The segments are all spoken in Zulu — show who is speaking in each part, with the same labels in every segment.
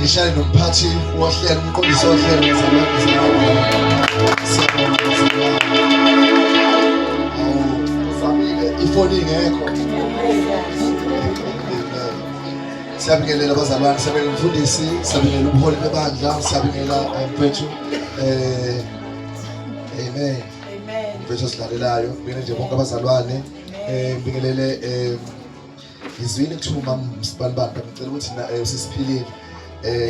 Speaker 1: Ngishayele nomphathi wohlelo umqondisi wohlelo ifoni ingekho. Siyabingelela abazalwane, siyabingelela umfundisi, siyabingelela ubuholi bebandla, siyabingelela mfethu amen. Mfethu silalelayo, ngibingelela nje bonke abazalwane, ngibingelele izwini kuthuma msibanibani, ngicela ukuthi usisiphilile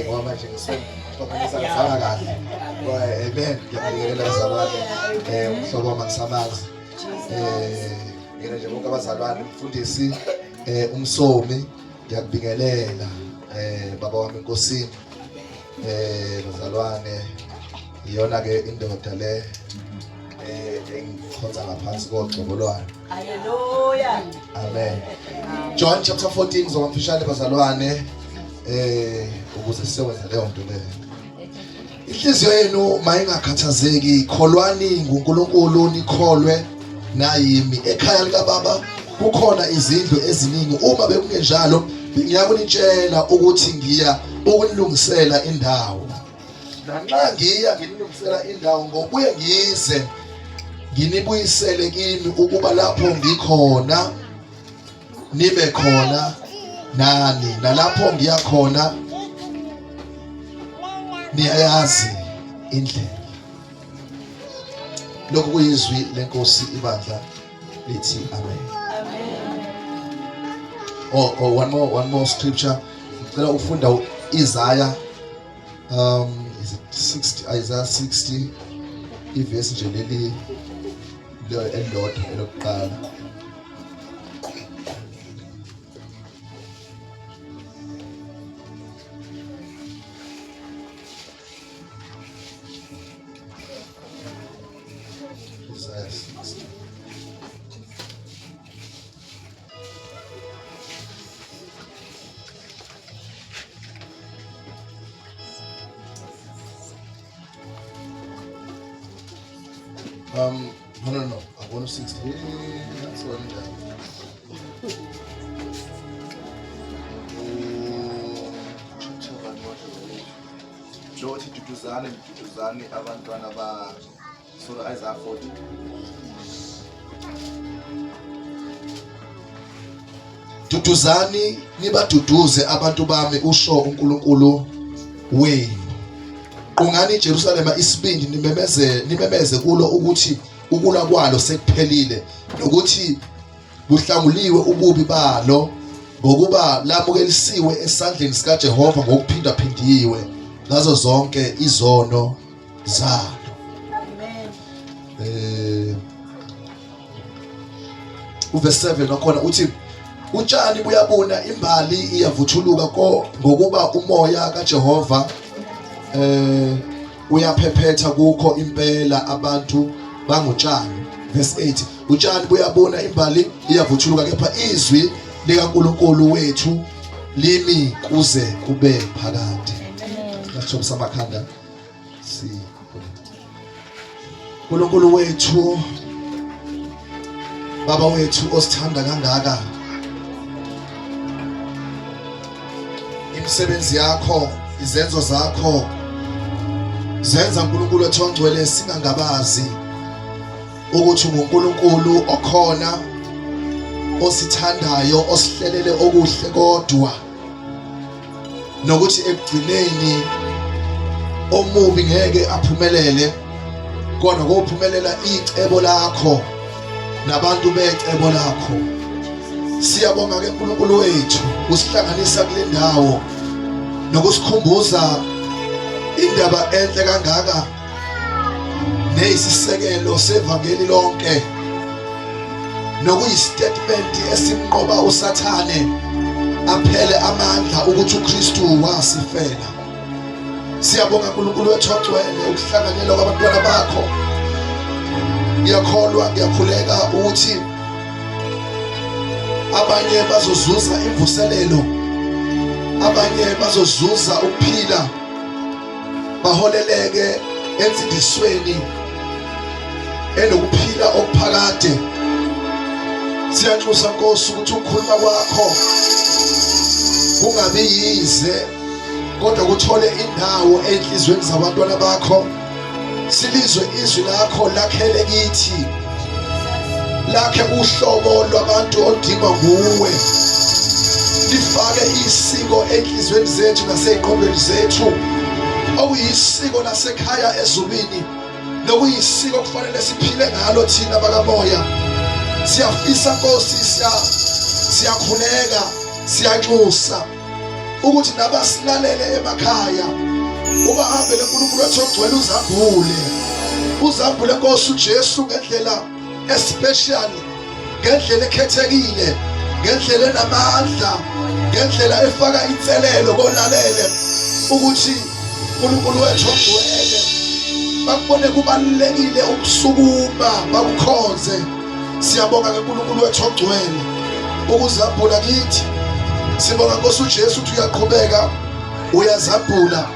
Speaker 1: ngoba manje ngisifaka kahle. Amen. Ngiyabingelela abazalwane, umhlobo wami ngisamazi. Ngibingelela nje bonke abazalwane, umfundisi, umsomi, ngiyakubingelela baba wami enkosini, bazalwane, iyona ke indoda le engikhonza ngaphansi kogcobolwane.
Speaker 2: Hallelujah.
Speaker 1: Amen. John chapter 14 zomfishane bazalwane, ukuze sisebenze leyo nto leyo. Inhliziyo yenu mayingakhathazeki, kholwani nguNkulunkulu, nikholwe nayimi. Ekhaya lika baba kukhona izindlu eziningi. Uma bekungenjalo ngiyakunitshela ukuthi ngiya ukunilungisela indawo. Nanxa ngiya nginilungisela indawo, ngokuye ngize nginibuyisele kimi, ukuba lapho ngikhona nibe khona nani, nalapho ngiya khona niyayazi indlela. Lokhu kuyizwi lenkosi, ibandla lithi amen. One more scripture. Ngicela ufunda Isaiah is it 60, Isaiah 60 iverse nje leli elilodwa elokuqala. Isaiah 60. No. I want to 60. That's what I'm doing. Tutuzani abantwana ba Surah Isaiah 40. Tutuzani nibaduduze abantu bami, usho uNkulunkulu wenu. Qungani iJerusalema isibindi, nimemeze kulo ukuthi ukulwa kwalo sekuphelile, nokuthi buhlanguliwe ububi balo, ngokuba lamukelisiwe esandleni sikaJehova ngokuphindaphindiwe ngazo zonke izono zalo. Amen. Uverse 7 nakhona uthi utshani buyabuna, imbali iyavuthuluka ngokuba umoya kaJehova uyaphephetha kukho impela abantu bangutshani. Verse 8 utshani buyabona, imbali iyavuthuluka, kepha izwi likaNkulunkulu wethu limi kuze kube phakade. Nasithobisa amakhanda uNkulunkulu wethu, baba wethu osithanda kangaka, imisebenzi yakho, izenzo zakho zenza uNkulunkulu wethu ongcwele singangabazi ukuthi uNkulunkulu okhona, osithandayo, osihlelele okuhle, kodwa nokuthi ekugcineni omubi ngeke aphumelele, kodwa kophumelela icebo lakho nabantu becebo lakho. Siyabonga ke uNkulunkulu wethu usihlanganisa kule ndawo nokusikhumbuza indaba enhle kangaka neyisisekelo sevangeli lonke, nokuyistatement esimnqoba uSathane aphele amandla ukuthi uKristu wasifela. Siyabonga uNkulunkulu wethu ogcwele ukuhlanganyela kwabantwana bakho. Ngiyakholwa, ngiyakhuleka ukuthi abanye bazozuza imvuselelo, abanye bazozuza ukuphila, baholeleke ensindisweni enokuphila okuphakade. Siyanxusa Nkosi ukuthi ukukhuluma kwakho kungabi yize kodwa kuthole indawo enhlizweni zabantwana bakho. Silizwe izwi lakho lakhele kithi, lakhe uhlobo lwabantu odingwa nguwe. Lifake isiko enhlizweni zethu nasey'qondweni zethu, okuyisiko lasekhaya ezulwini, nokuyisiko kufanele siphile ngalo thina bakamoya. Siyafisa Nkosi, siyakhuleka, siyanxusa ukuthi nabasilalele emakhaya ubahambele uNkulunkulu wethu ogcwele, uzambule Nkosi uJesu ngendlela especial, ngendlela ekhethekile, ngendlela enamandla, ngendlela efaka inselelo kolalele, ukuthi uNkulunkulu wethu ogcwele bakubone kubalulekile ukusukuma bakukhonze. Siyabonga ngeNkulunkulu wethu ogcwele ukuzambula kithi. Sibonga Nkosi uJesu ukuthi uyaqhubeka, uyazambula,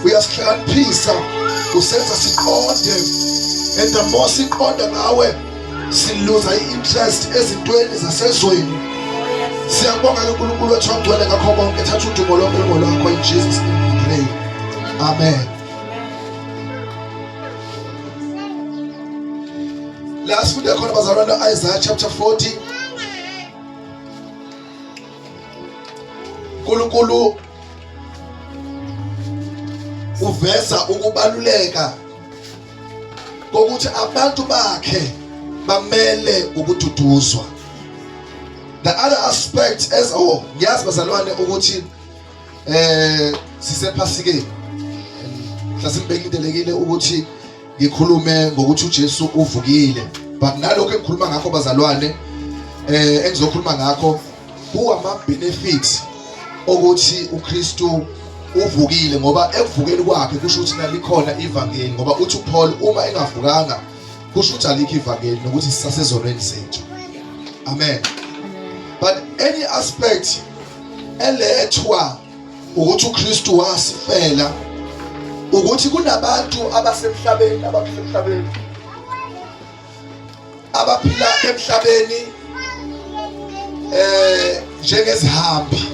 Speaker 1: uyasihlakaniphisa, usenza siqonde, and the more siqonda ngawe siluza i-interest ezintweni zasezweni. Siyabonga ngeNkulunkulu wethu ogcwele ngakho konke. Thatha udumo lonke lwakho in Jesus name we pray. Amen. La sifunde khona bazalwane Isaiah chapter 40. uNkulunkulu uveza ukubaluleka kokuthi abantu bakhe bamele ukududuzwa. The other aspect as ngiyazi bazalwane ukuthi sisephasikeni. Mhlasimbe ngilindelekile ukuthi ngikhulume ngokuthi uJesu uvukile, but nalokho engikhuluma ngakho bazalwane engizokhuluma ngakho kuwama benefits ukuthi uKristu uvukile, ngoba ekuvukeni kwakhe kusho ukuthi nalikhona ivangeli, ngoba uthi uPaul uma engavukanga kusho ukuthi alikho ivangeli nokuthi sisasezonweni zethu. Amen. But any aspect elethwa ukuthi uKristu wasifela, ukuthi kunabantu abasemhlabeni, abaphila emhlabeni, abaphila emhlabeni njengezihambi,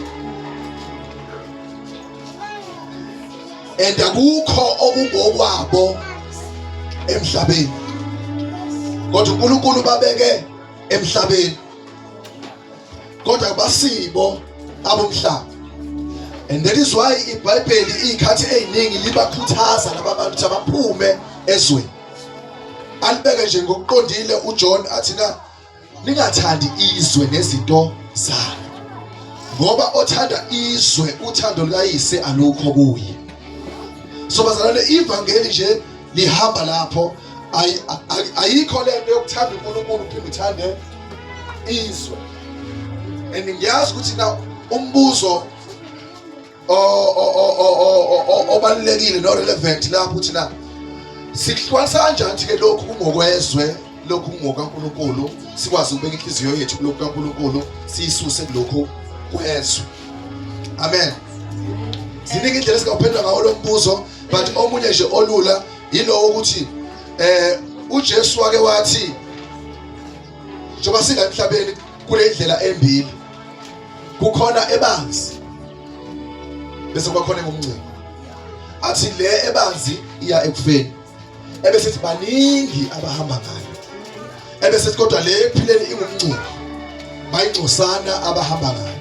Speaker 1: and akukho okungokwabo emhlabeni, kodwa uNkulunkulu babeke emhlabeni, kodwa basibo abomhlaba. And that is why iBhayibheli ikhathi eziningi libakhuthaza laba bantu ukuthi abaphume ezweni. Alibeke nje ngokuqondile uJohn athi ningathandi izwe nezinto zalo, ngoba othanda izwe uthando lukayise alukho kuye. So bazalwane, ivangeli nje lihamba lapho, ayikho lento yokuthanda uNkulunkulu uphinde uthande izwe. And ngiyazi ukuthi na umbuzo obalulekile no relevant lapho uthi na sihlukanisa kanjani ke lokhu kungokwezwe, lokhu kungokaNkulunkulu, sikwazi ukubeka inhliziyo yethu kulokhu kaNkulunkulu siyisuse kulokhu kwezwe. Amen. Ziningi indlela singaphendula ngawo lo mbuzo, but omunye nje olula yilo ukuthi uJesu wake wathi njengoba sila emhlabeni kule ndlela embili, kukhona ebanzi bese kwakhona engumncane. Athi le ebanzi iya ekufeni, ebese sithi baningi abahamba ngayo, ebese sithi kodwa le ephileni ingumncane, bayinxusana abahamba ngayo.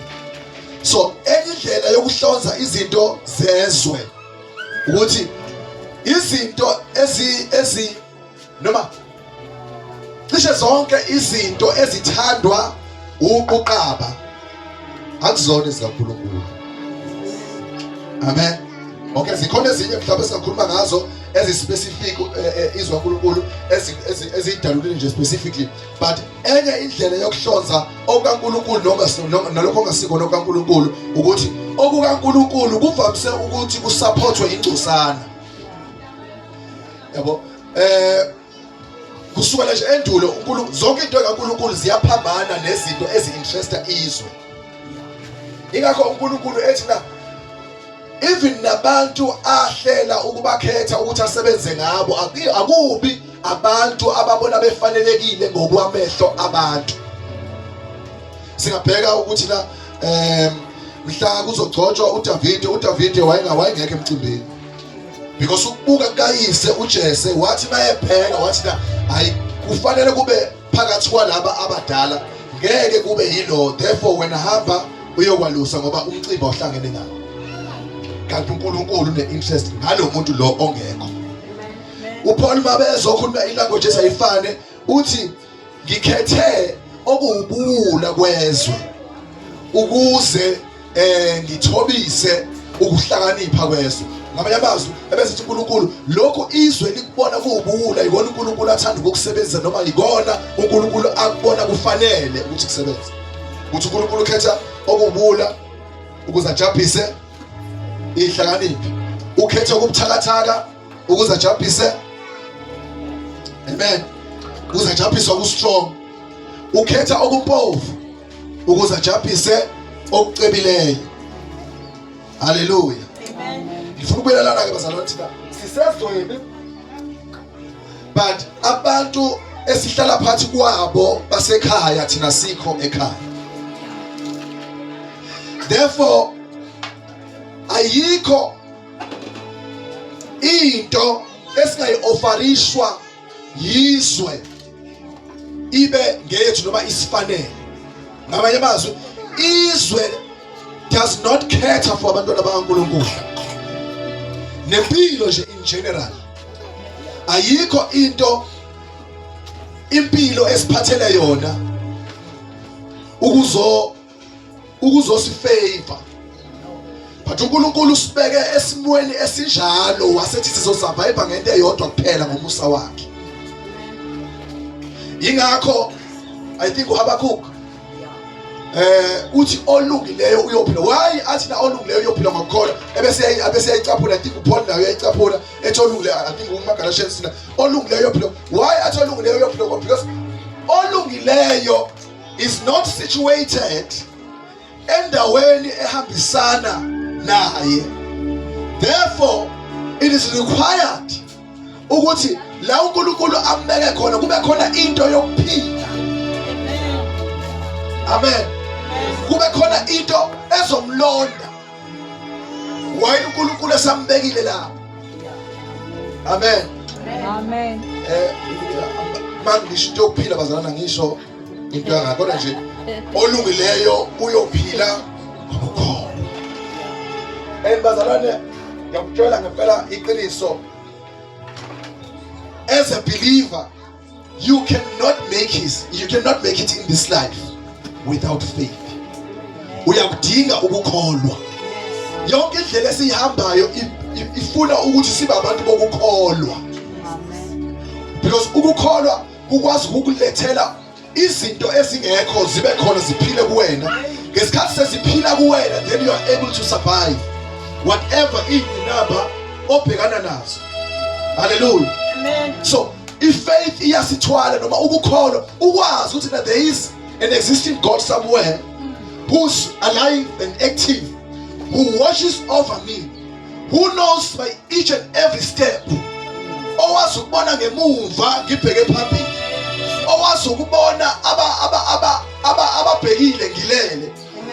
Speaker 1: So enye indlela yokuhlonza izinto zezwe ukuthi izinto noma cishe zonke izinto ezithandwa ubuqaba akuzona ezikaNkulunkulu. Amen. Okay, zikhona ezinye mhlawumbe singakhuluma ngazo ezispecific izwa uNkulunkulu ezidalulile nje specifically, but enye indlela yokuhlonza okaNkulunkulu noma nalokho ongasiko nokaNkulunkulu ukuthi okukaNkulunkulu kuvamise ukuthi kusupportwe ingcosana. Yabo kusuka nje endulo uNkulunkulu, zonke into kaNkulunkulu ziyaphambana nezinto ezi-interesta izwe. Ingakho uNkulunkulu ethi na even nabantu ahlela ukubakhetha ukuthi asebenze ngabo, akubi abantu ababona befanelekile ngokwamehlo abantu. Singabheka ukuthi mhla kuzogcotshwa uDavide wayengekho emcimbini because ukubuka kayise uJese wathi mayebheka wathi na hayi kufanele kube phakathi kwalaba abadala ngeke kube yilo therefore wena hamba uyokwalusa ngoba umcimbi ohlangene nawo kanti uNkulunkulu une-interest ngalo muntu lo ongekho. uPaul mabezokhuluma ilanguage esayifane uthi ngikhethe okuwubuwula kwezwe ukuze ngithobise ukuhlakanipha kwezwe. Ngamanye amazwi ebesithi uNkulunkulu lokho izwe likubona kuwubuwula yikona uNkulunkulu athanda ukukusebenzisa noma yikona uNkulunkulu akubona kufanele ukuthi kusebenze. Uthi uNkulunkulu ukhetha okuwubuwula ukuze ajabhise ihlakaniphi, ukhetha ukubuthakathaka ukuze ajabhise, amen, ukuze ajabhise okustrong, ukhetha okumpofu ukuze ajabhise okucebileyo. Haleluya. Ngifuna ukubelana ke bazalwane thina sisezweni but abantu esihlala phansi kwabo basekhaya thina sikho ekhaya. Therefore ayikho into esingayi-offerishwa yizwe ibe ngeyethu noma isifanele. Ngamanye amazwi izwe does not cater for abantwana bakaNkulunkulu. Nempilo nje in general ayikho impilo esiphathele yona ukuzosifavor, but uNkulunkulu usibeke esimweni esinjalo wasethi sizosurvive ngento eyodwa kuphela ngomusa wakhe. Ingakho I think uHabakuk uthi olungileyo uyophila. Why athi na olungileyo uyophila ngokukholwa ebese yayicaphula. I think uPaul nayo yayicaphula ethi olungileyo, I think uMagalatians na olungileyo uyophila. Why athi olungileyo uyophila? Because olungileyo is not situated endaweni ehambisana naye. Therefore it is required ukuthi la uNkulunkulu ambeke khona kube khona into yokuphila. Amen. Kube khona into ezomlonda wayini uNkulunkulu esambekile lapho. Amen.
Speaker 2: Amen.
Speaker 1: Mangisho into yokuphila bazalana ngisho into yangakho nje olungileyo uyophila ngokukholwa. Bazalwane ngiyakutshela ngempela iqiniso, as a believer you cannot make it in this life without faith. Uyakudinga ukukholwa. Yonke indlela esihambayo ifuna ukuthi sibe abantu bokukholwa. Because ukukholwa kukwazi ukukulethela izinto ezingekho zibe khona ziphile kuwena. Ngesikhathi seziphila kuwena then you are able to survive whatever inamba obhekana nazo. Hallelujah.
Speaker 2: Amen.
Speaker 1: So if faith iyasithwala noma ukukholwa ukwazi ukuthi there is an existing God somewhere who's alive and active, who watches over me, who knows my each and every step, owazi ukubona ngemuva ngibheke phambili, owazi ukubona ababhekile ngilele,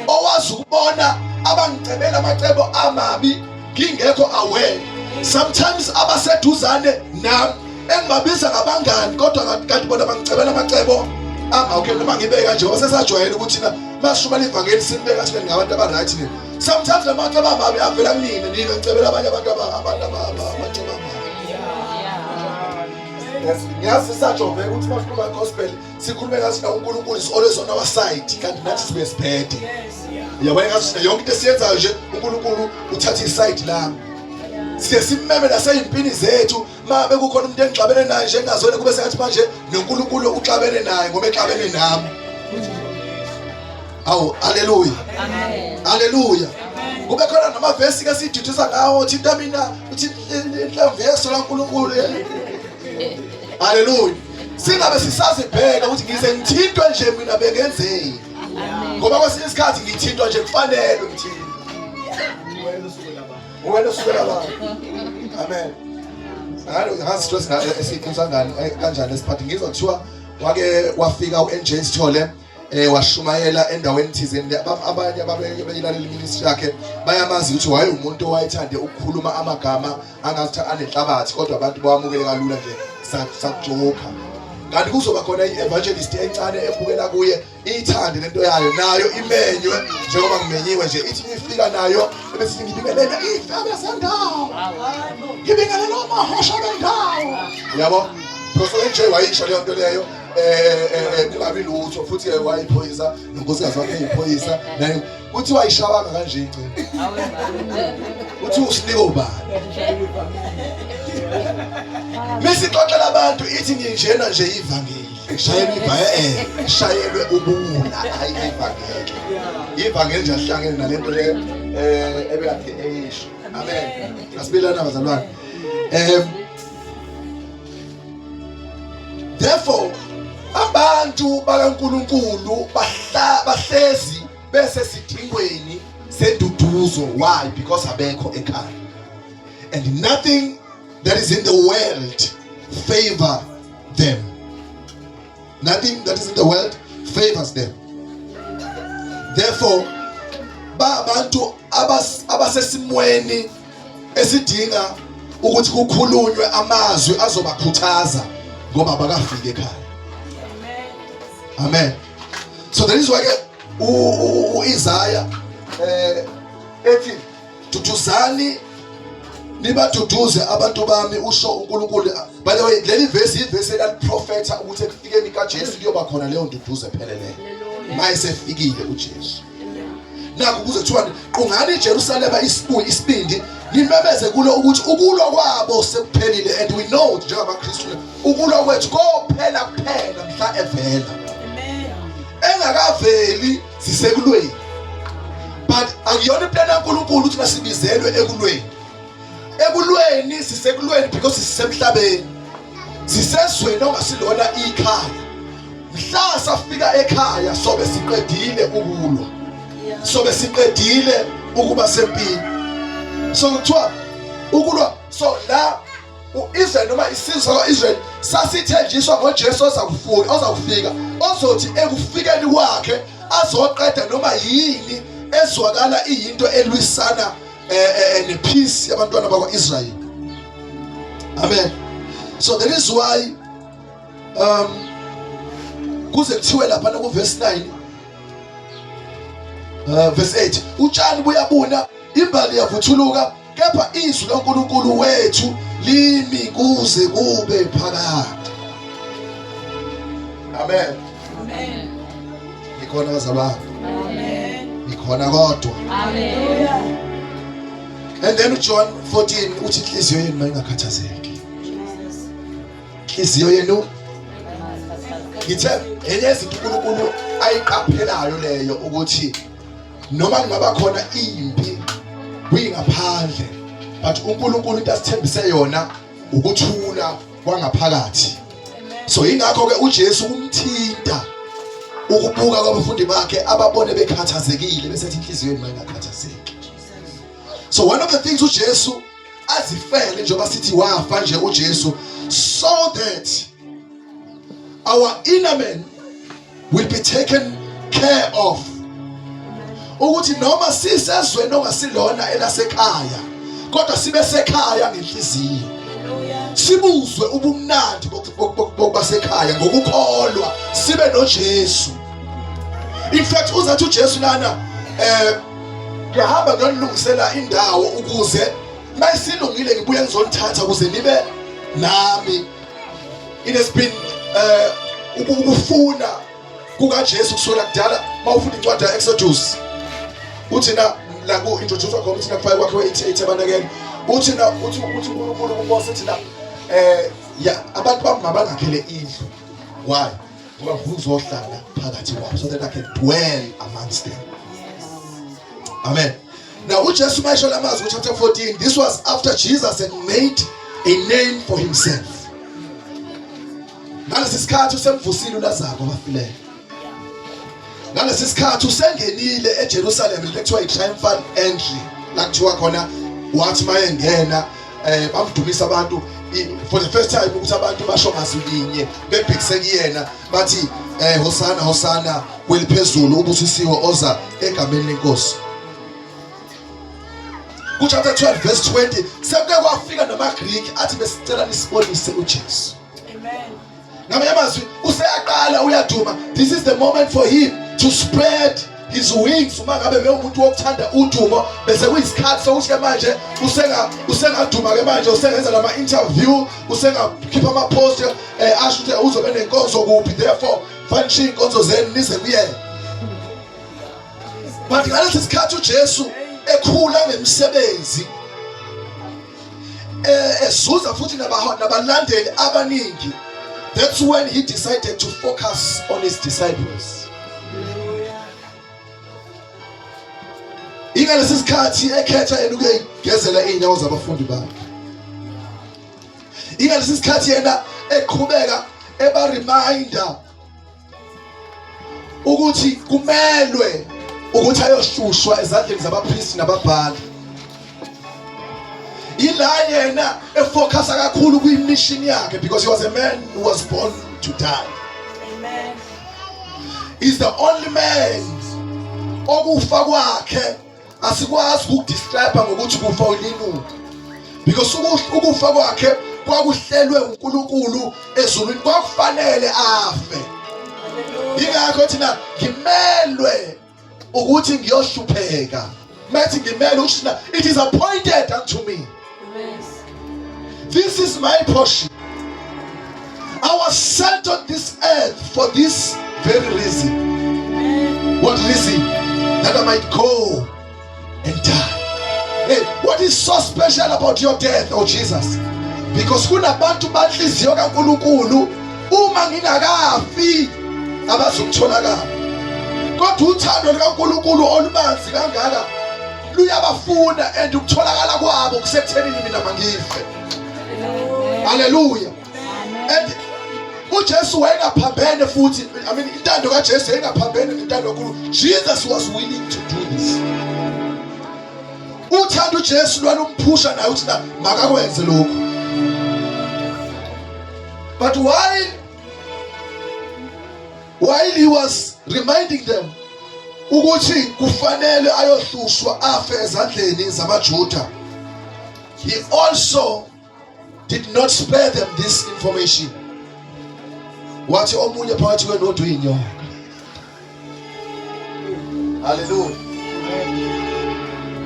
Speaker 1: owazi ukubona abangicebela amacebo amabi ngingekho aware. Sometimes abaseduzane nami engibabiza ngabangani kodwa kanti bona bangicebela amacebo okay noma ngibeke kanje ngoba sesajwayele ukuthi na masishumela ivangeli simbeka kathi ngabantu abaright nini. Sometimes amacebo amabi avela kunina ngicebela abanye abantu amacebo amabi. Yes, ngiyazi sisajobheka ukuthi masikhuluma gospel sikhulume ngathi na uNkulunkulu is always on our side kanti nathi sibe sibhede. Uyabona ngathi yonke into esiyenzayo nje uNkulunkulu uthatha iside lami. Siye simmeme naseyimpini zethu mabe kukhona umuntu engixabene naye nje engazwele kube sengathi manje noNkulunkulu uxabene naye ngoba exabene nami. Awu haleluya.
Speaker 2: Amen.
Speaker 1: Haleluya. Kube khona namavesi ke sididisa ngawo thinta mina uthi inhlamvu yeso laNkulunkulu. Haleluya. Singabe sisazibheka ukuthi ngize ngithintwe nje mina bekenzeni. Ngoba kwesinye isikhathi ngithintwa nje kufanele ngithintwe. Wena usukela la. Amen. Ngazi stress esikhulisa ngani kanjani lesiphathi ngizwa kuthiwa wake wafika uNJ Sithole washumayela endaweni thizeni. Abanye ababeyilalela iministry yakhe bayamazi ukuthi waye umuntu owayethande ukukhuluma amagama angathi anenhlabathi, kodwa abantu bawamukele kalula nje sakujoka. Kanti kuzoba khona i-evangelist encane ebukela kuye ithande lento yayo, nayo imenywe njengoba ngimenyiwe nje, ithi ngifika nayo ebese ngibingelela ifebe sendawo, ngibingelela amahosha bendawo, yabo. Because enjoy wayisho leyo nto leyo, kungabi lutho futhi wayiphoyisa nonkosikazi wakhe eyiphoyisa naye uthi wayishawanga kanje igcina uthi usinike ubani mesixoxela abantu ithi nginjena nje ivangeli shayelwe ubuwula hayi ivangeli nje ahlangene nalento le ebekade eyisho. Amen. Asibelana bazalwane. Therefore abantu bakaNkulunkulu bahlezi bese sidingweni seduduzo. Why? Because abekho ekhaya, and nothing that is in the world favor them. Nothing that is in the world favors them. Therefore abantu abasesimweni esidinga ukuthi kukhulunywe amazwi azobakhuthaza ngoba bakafika ekhaya. Amen. So that is why Isaiah ethi duduzani nibaduduze abantu bami usho uNkulunkulu. By the way, leli verse ivesi laliprofetha ukuthi ekufikeni kaJesu kuyoba khona leyo nduduzo epheleleyo mayesefikile uJesu. Naku kuze kuthiwa qungani iJerusalema isibindi nimemeze kulo ukuthi ukulwa kwabo sekuphelile, and we know njengabaKristu ukulwa kwethu kophela kuphela mhla evela. Engakaveli sisekulweni, but akuyona impela kaNkulunkulu ukuthi masibizelwe ekulweni. Ekulweni sisekulweni because sisemhlabeni, sisezweni noma silona ikhaya. Mhla safika ekhaya sobe siqedile ukulwa, sobe siqedile ukuba sempini. So kuthiwa ukulwa, so la uIsrael noma isizwe sakwaIsrael sasithenjiswa ngoJesu ozakufika, ozothi ekufikeni kwakhe azoqeda noma yini ezwakala iyinto elwisana nepeace yabantwana bakwaIsrael. Amen. So that is why kuze kuthiwe lapha ku verse 9 verse 8 utshani buyabuna imbali yavuthuluka, kepha izwi loNkulunkulu wethu limi kuze kube phakade. Amen.
Speaker 2: Amen.
Speaker 1: Ikhona bazalwane.
Speaker 2: Amen.
Speaker 1: Ikhona kodwa.
Speaker 2: Amen.
Speaker 1: And then John 14 uthi inhliziyo yenu mayingakhathazeki. Inhliziyo yenu ngithe enye izinto uNkulunkulu ayiqaphelayo leyo ukuthi noma kungaba khona impi kuyingaphandle, but uNkulunkulu into asithembise yona ukuthula kwangaphakathi. So ingakho ke uJesu kumthinta ukubuka kwabafundi bakhe ababone bekhathazekile besethi inhliziyo yenu mayingakhathazeki. So one of the things uJesu azifele njengoba sithi wafa nje uJesu, so that our inner man will be taken care of. Ukuthi noma sisezwe noma silona elasekhaya kodwa sibe sekhaya ngenhliziyo, sibuzwe ubumnandi bokubasekhaya ngokukholwa, sibe noJesu. In fact uzathi uJesu lana ngihamba ngiyolungisela indawo ukuze mayisilungile ngibuye ngizonithatha ukuze nibe nami. It has been ukufuna kukaJesu kusukela kudala. Mawufunda incwadi yaExodus uthi la ku introduce wakho uthi nakufaya kwakhe we-88 abanakeni uthi uNkulunkulu kuMose uthi ya abantu bami mabangakhele indlu. Why? Ngoba uzohlala phakathi kwabo, so that I can dwell amongst them. Amen. Now uJesu mayisho lamazwi chapter 14, this was after Jesus had made a name for himself. Ngalesi sikhathi usemvusile uLazaro abafileyo. Ngalesi sikhathi usengenile eJerusalem lekuthiwa i-triumphal entry, la kuthiwa khona wathi mayengena bamdumisa abantu for the first time ukuthi abantu basho mazwi linye bebhekise kuyena bathi Hosana Hosana weliphezulu ubusisiwe oza egameni lenkosi. Ku chapter 12 verse 20 sekuke kwafika namaGreek athi besicela nisibonise uJesu.
Speaker 2: Amen.
Speaker 1: Ngamanye amazwi useyaqala uyaduma. This is the moment for him to spread his wings. Uma ngabe bewumuntu wokuthanda udumo bese kuyisikhathi sokuthi ke manje usengaduma ke manje usengenza lama interview usengakhipha ama post asho ukuthi uzobe nenkonzo kuphi, therefore fanele inkonzo zenu nize kuyena. But ngalesi sikhathi uJesu ekhula ngemsebenzi ezuza futhi nabalandeli abaningi, that's when he decided to focus on his disciples. Ingalesi sikhathi ekhetha yena ukuyigezela inyawo zabafundi bakhe. Ingalesi sikhathi yena eqhubeka eba reminder ukuthi kumelwe ukuthi ayohlushwa ezandleni zabapriest nababhali. Ila yena efocusa kakhulu kwi-mission yakhe because he was a man who was born to die.
Speaker 2: Amen.
Speaker 1: He's the only man okufa kwakhe asikwazi ukudescribe ngokuthi kufa ulinu, because ukufa kwakhe kwakuhlelwe uNkulunkulu ezulwini, kwakufanele afe. Ingakho thina ngimelwe ukuthi ngiyohlupheka. Mathi ngimele ukuthi it is appointed unto me. This is my portion. I was sent on this earth for this very reason. What reason? That I might go and die. Hey, what is so special about your death, oh Jesus? Because kunabantu banhliziyo kaNkulunkulu uma ngingakafi abazokutholakala. Kodwa uthando likaNkulunkulu olubanzi kangaka luyabafuna and ukutholakala kwabo kusekuthenini mina mangife. Hallelujah. And uJesu wayengaphambene futhi, I mean intando kaJesu wayengaphambene nentando kaNkulunkulu. Jesus was willing to do this. Uthando uJesu lwalumphusha naye uthi makakwenze lokho. But while he was reminding them ukuthi kufanele ayohlushwa afe ezandleni zamaJuda, he also did not spare them this information. Wathi omunye phakathi kwenu odwa inyoka. Hallelujah.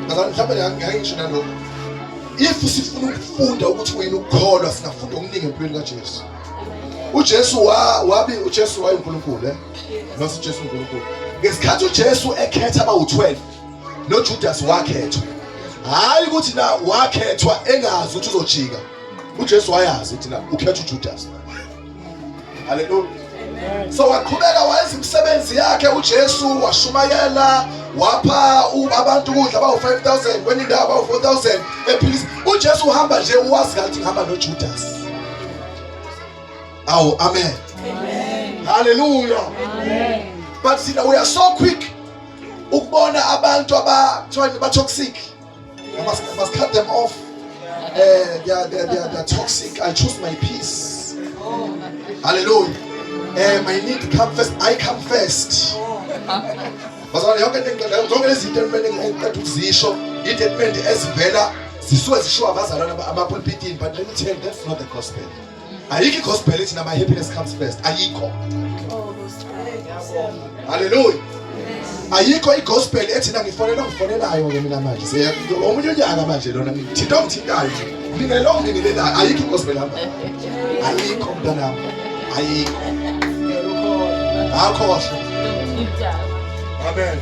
Speaker 1: Ngazani mhlawumbe ngisho nalokho. If sifuna ukufunda ukuthi wena ukukholwa singafunda okuningi empilweni kaJesu. uJesu uJesu wayeNkulunkulu nosi Jesu uNkulunkulu. Ngesikhathi uJesu ekhetha abawu12 noJudas wakhethwa. Hayi ukuthi na wakhethwa engazi ukuthi uzojika. uJesu wayazi ukuthi na ukhetha uJudas. Hallelujah. So waqhubeka wayenza imisebenzi yakhe uJesu, washumayela, wapha abantu ukudla abawu-5,000 kwenye indawo abawu-4,000 ephilisa. uJesu uhamba nje uwazi kathi ngihamba noJudas. Oh, amen.
Speaker 2: Amen.
Speaker 1: Hallelujah.
Speaker 2: Amen.
Speaker 1: But see, we are so quick ukubona abantu aba toxic. I must cut them off. They're toxic. I choose my peace. Hallelujah. My need come first. I come first. Bazalwane yonke into zonke lezi zinto engicela ukuzisho idepartment ezivela zisuke zisho abazalwane amapulpitini, but let me tell you, that's not the gospel. Ayikho gospel ethi my happiness comes first. Ayikho. Hallelujah. Ayikho igospel ethi ngifonelayo ke mina manje. Omunye unyaka manje lona ngithinta ngithintayo. Ngingelongo ngingelela ayikho igospel hamba. Ayikho mntanami. Ayikho. Akhohle. Amen.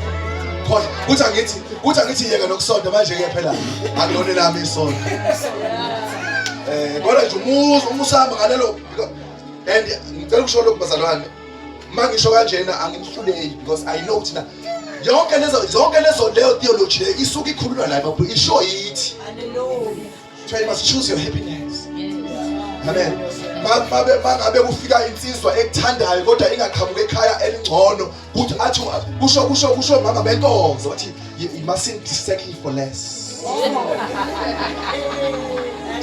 Speaker 1: Khohle. Kuthi angithi yeke nokusonda manje ke phela akulona lami isonto. Kodwa nje umusamba ngalelo, and ngicela ukusho lokhu bazalwane, mangisho kanjena angimhluleki because I know ukuthi na zonke lezo leyo theology le isuka ikhululwa la eBhayibhelini isho yithi.
Speaker 2: Hallelujah.
Speaker 1: So you must choose your happiness. Amen. Mangabe kufika insizwa ekuthandayo kodwa ingaqhamuka ekhaya elingcono ukuthi athi kusho mama benkonzo wathi you mustn't settle for less.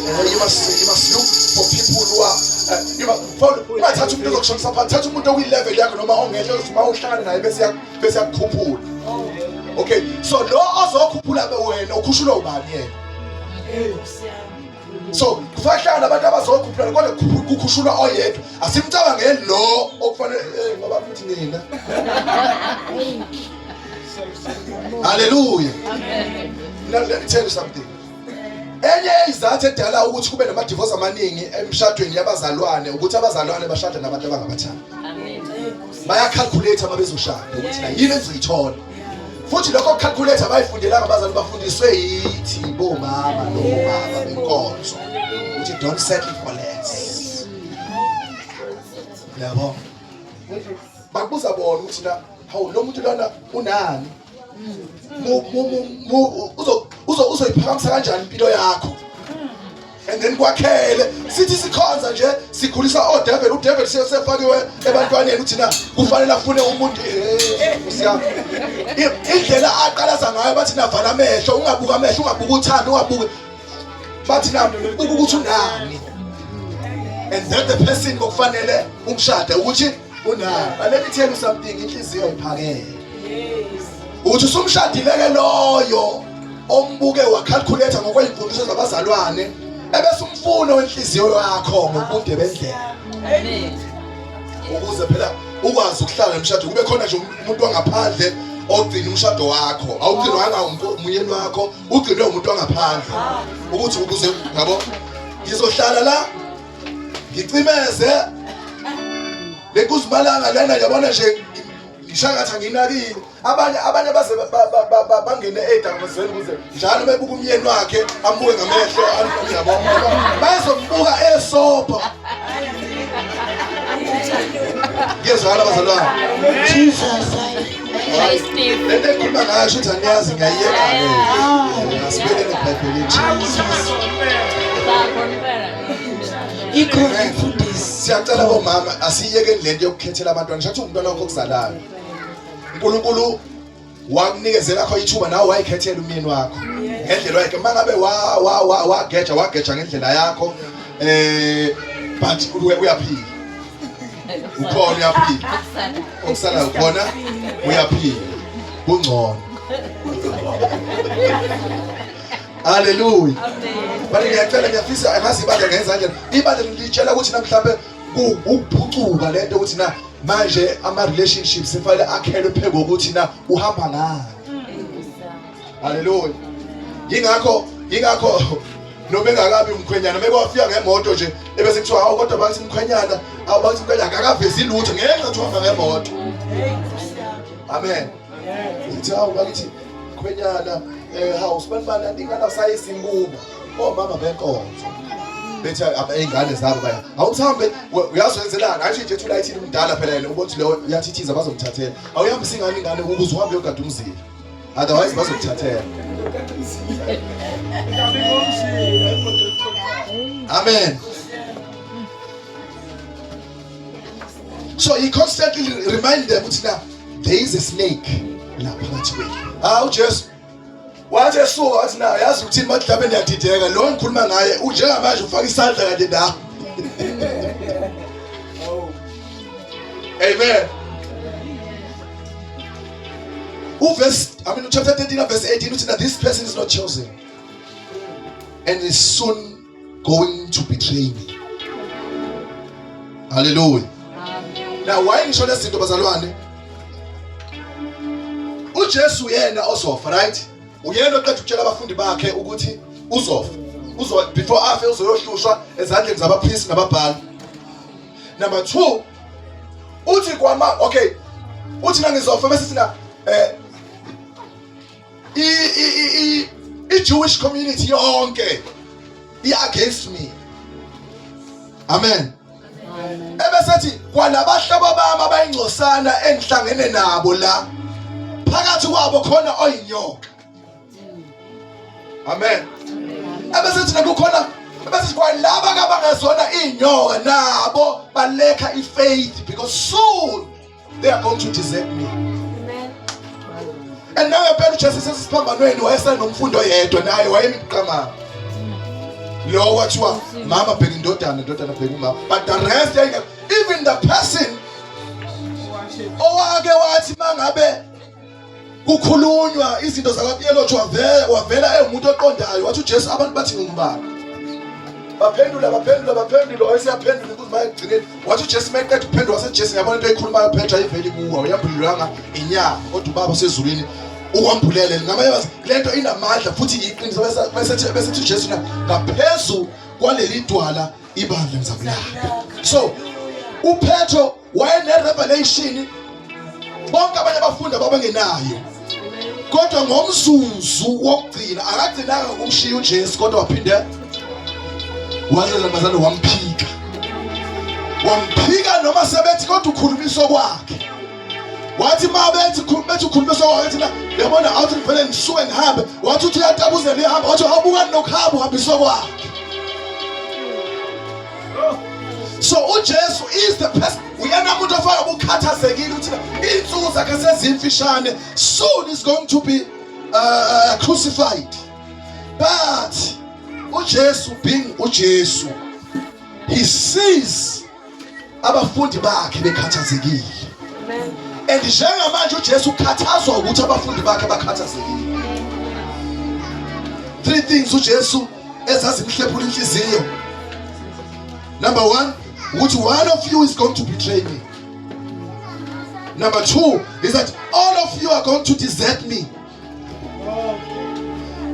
Speaker 1: You must look for people who are ungathatha umuntu ozokushonisa phansi, thatha umuntu okuyi-level yakho noma ongehla ukuthi uma uhlangane naye bese yakukhuphula. Okay, so lo ozokhuphula wena ukhushulwa ubani yena? So kufanele nabantu abazokhuphula kodwa kukhushulwa oyedwa. Asimcabange lo okufanele ngoba futhi nina. Hallelujah. Amen. Let me tell you something. Enye izathu edala ukuthi kube nama-divorce amaningi emshadweni yabazalwane ukuthi abazalwane bashada nabantu abangabathandi. Amen. Bayacalculate uma bezoshada ukuthi na yini engizoyithola. Futhi lokho calculate abayifundelanga abazali bafundiswe yithi bomama nobaba benkonzo. Ukuthi don't settle for less. Yabo. Bakubuza bona ukuthi na hawu lo muntu lona unani? Uzoyiphakamisa kanjani impilo yakho? And then kwakhele sithi sikhonza nje sikhulisa odevil, udevil sefakiwe ebantwaneni uthi na kufanele afune umuntu usiyapha. Indlela aqalaza ngayo bathi navala amehlo, ungabuka amehlo, ungabuka uthando, ungabuka bathi na ubuka ukuthi unani. And then the person okufanele umshade ukuthi unani. Let me tell you something, inhliziyo iphakeme. Uthi usumshadile ke loyo ombuke wacalculate ngokwemfundiso zabazalwane ebese umfuno wenhliziyo yakho ngobude bendlela. Amen. Ukuze phela ukwazi ukuhlala emshado kube khona nje umuntu wangaphandle ogcina umshado wakho. Awugcinwanga umyeni wakho, ugcinwe umuntu wangaphandle. Ukuthi ukuze ngabo ngizohlala la ngicimeze lekuzimalanga lena yabona nje ngishakatha nginakile. Abanye baze bangene edamazweni ukuze njalo bebuka umyeni wakhe ambuke ngamehlo yabona bazombuka esopa. Ngiyezwala bazalwane. Jesus lento ekhuluma ngayo ukuthi aniyazi ngiyayiyeka le. Asibele neBhayibheli Jesus. Ikhona imfundiso. Siyacela bomama asiyekeni lento yokukhethela abantwana. Ngisho umntwana wakho okuzalayo. uNkulunkulu wakunikezela akho ithuba nawe wayikhethela umyeni wakho ngendlela yakhe mangabe wageja ngendlela yakho but uyaphila ukhona uyaphila okusala ukhona uyaphila kungcono. Hallelujah. Bani ngiyacela ngiyafisa angazi ibandla ngenza kanjani. Ibandla litshela ukuthi namhlanje ukuphucuka lento ukuthi na manje ama relationships efanele akhelwe pheko ukuthi na uhamba ngani. Hallelujah. Yingakho noma engakabi umkhwenyana mekwafika ngemoto nje ebese kuthiwa hawu kodwa bathi umkhwenyana awubathi umkhwenyana akakavezi lutho ngenxa ukuthi uhamba ngemoto. Amen. Uthi hawu bakithi umkhwenyana hawu sibanibani ndingana sayisinguba omama benkonzo bethi ingane zabo baya awuthambe uyazenzelana athi nje thula ithini umdala phela yena ubothi lo uyathithiza bazomthathela awuyambisa ingane ukuze uhambe uyogada umzila otherwise bazokuthathela. Amen. So he constantly remind them that there is a snake la phakathi kwethu. Ujesu wathi esuka wathi na yazi ukuthi madlabe niyadideka lo ngikhuluma ngaye njengamanje ufaka isandla kade la. Amen. Chapter 13 verse 18 uthi that this person is not chosen and is soon going to betray me. Hallelujah. Now why ngisho lezi zinto bazalwane? uJesu yena ozofa, right? Uyena oqeda ukutshela abafundi bakhe ukuthi uzofa before afe uzoyohlushwa ezandleni zabaphristi nababhali. Number 2 uthi uthi nangizofa bese sina i-Jewish community yonke against me. Amen. Ebesethi kwalabahlobo bami abayingcosana engihlangene nabo la phakathi kwabo khona oyinyoka. Amen. Ebesethi nakukhona ebesethi kwalaba abangezona inyoka nabo balekha ifaith because soon they are going to desert me. And now phela uJesu sesiphambanweni wayesena nomfundo oyedwa naye wayemiqama. lo wathiwa mama bheka indodana bheka umama, but the rest even the person owake wathi mangabe kukhulunywa izinto zakaPelothi wavela emuntu oqondayo wathi uJesu abantu bathi ngubani baphendula wayeseyaphendula ukuthi bayagcineni wathi uJesu mayeqeda ukuphendula waseJesu yabona into eyikhulumayo Petra iveli kuwa uyambulelanga inyama kodwa ubaba osezulwini ukwambulele ngamanye amazwi lento inamandla futhi iyiqiniso bese uJesu ngaphezu kwaleli dwala ibandla ngizabulala. So uPetro wayene revelation bonke abanye abafundi ababengenayo, kodwa ngomzuzu wokugcina akagcinanga ukumshiya uJesu kodwa waphinde wazalambazana wamphika noma sebethi kodwa ukhulumiso kwakhe wathi mabethi ukhulumiso kwakhe thina yabona awuthi ngivele ngisuke ngihambe wathi uthi uyatabuzela ihamba wathi awubuka nokuhamba uhambiso kwakhe. So uJesu is the person uyena umuntu ofaka ukukhathazekile uthi insuku zakhe sezimfishane, soon is going to be crucified. But uJesu being uJesu, he sees abafundi bakhe bekhathazekile.
Speaker 2: Amen.
Speaker 1: And njengamanje uJesu ukhathazwa ukuthi abafundi bakhe bakhathazekile. Three things uJesu ezazimhlephula inhliziyo. Number one, which one of you is going to betray me? Number two is that all of you are going to desert me.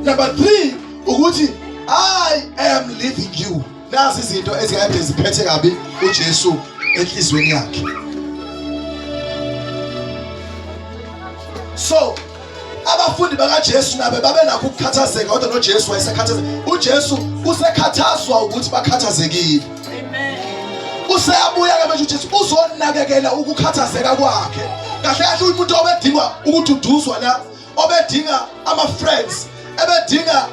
Speaker 1: Number three, ukuthi I am leaving you. Nazi izinto ezikade ziphethe kabi uJesu enhlizweni yakhe. So abafundi bakaJesu nabe babenakho ukukhathazeka kodwa noJesu wayesekhathazeka. uJesu usekhathazwa ukuthi bakhathazekile. Useyabuya ke manje uJesu uzonakekela ukukhathazeka kwakhe. Kahle kahle umuntu obedinga ukududuzwa la, obedinga ama friends, ebedinga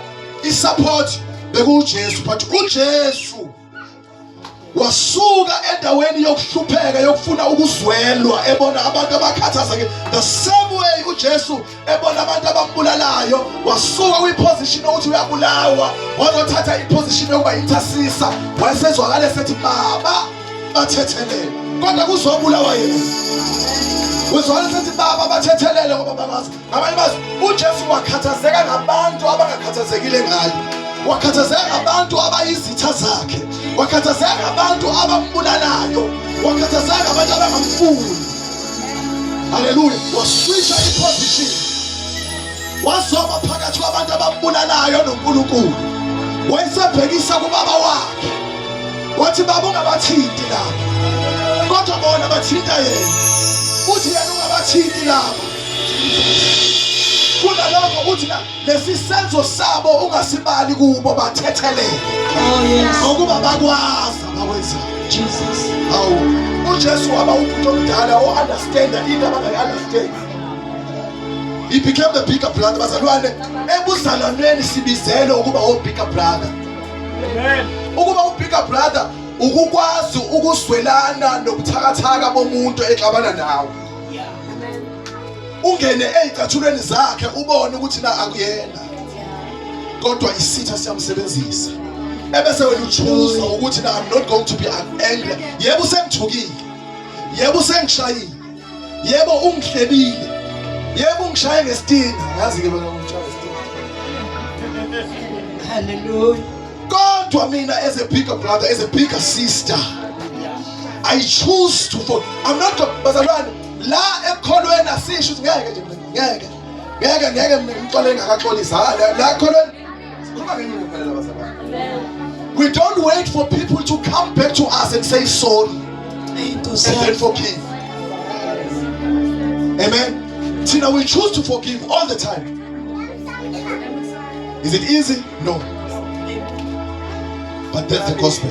Speaker 1: isupport bekuJesu. But uJesu wasuka endaweni yokuhlupheka yokufuna ukuzwelwa ebona abantu abakhathazekile. The same way uJesu ebona abantu abambulalayo wasuka kwiposition ukuthi uyabulawa wazothatha iposition yokuba intercessor. Wayesezwakala sethi baba bathethelele kodwa kuzobulawa yena. Wezwakala sethi baba bathethelele ngoba bakazi. Ngamanye amazwi uJesu wakhathazeka ngabantu abangakhathazekile ngaye. Wakhathazeka ngabantu abayizitha zakhe. Wakhathazeka ngabantu abambulalayo. Wakhathazeka ngabantu abangamfuni. Hallelujah. Waswitcha iposition. Wazoba phakathi kwabantu abambulalayo noNkulunkulu. Wayesebhekisa kubaba wakhe. Wathi baba ungabathinti lapha. Kodwa bona bathinta yena. Uthi yena ungabathinti lapha. Kunalokho uthi lesisenzo sabo ungasibali kubo bathethelele.
Speaker 2: Oh yes.
Speaker 1: Ngokuba bakwazi abakwenza.
Speaker 2: Jesus.
Speaker 1: Awu uJesu waba umuntu omdala o-understanda into abangayi-understand. He became the bigger brother. Bazalwane ebuzalwaneni sibizele ukuba o-bigger brother.
Speaker 2: Amen.
Speaker 1: Ukuba u-bigger brother ukukwazi ukuzwelana nobuthakathaka bomuntu exabana nawe. Ungene ezicathulweni zakhe ubone ukuthi na akuyena kodwa isitha siyamsebenzisa ebese wena uchoose ukuthi na I'm not going to be angry. Yebo usengithukile, yebo usengishayile, yebo ungihlebile, yebo ungishaye ngestina. Yazi ke bana ungishaya ngestina.
Speaker 2: Hallelujah.
Speaker 1: Kodwa mina as a bigger brother, as a bigger sister, I choose to forgive. I'm not bazalwane la ekholweni asisho ukuthi ngeke ngicole ngakaxolisa la ekholweni kuba ngenye ngempela bazalwane. We don't wait for people to come back to us and say sorry and then forgive. Amen. Tina, we choose to forgive all the time. Is it easy? No. But that's the gospel.